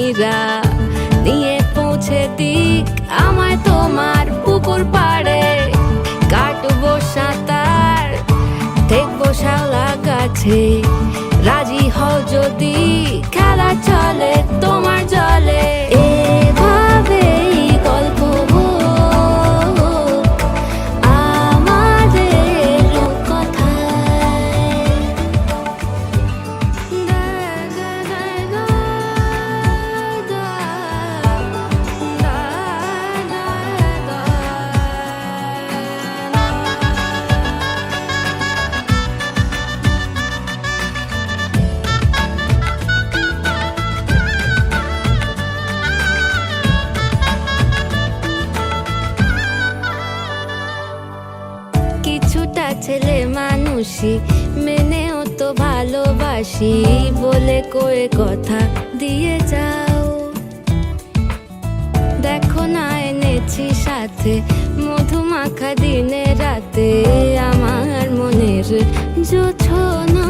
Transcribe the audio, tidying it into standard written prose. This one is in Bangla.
পাখিরা নিয়ে পৌঁছে দিক আমায় তোমার পুকুর পাড়ে। কাটবো সাঁতার, দেখবো শাওলা গাছে, রাজি হও যদি খেলা চলে তোমার জলে। এভাবেই গল্প হোক আমাদের কথায়। কিছুটা ছেলে মানুষই মেনেও তো ভালোবাসি বলে কয়ে কথা দিয়ে যাও। দেখো না এনেছি সাথে মধুমাখা দিনে রাতে আমার মনের জোছনা।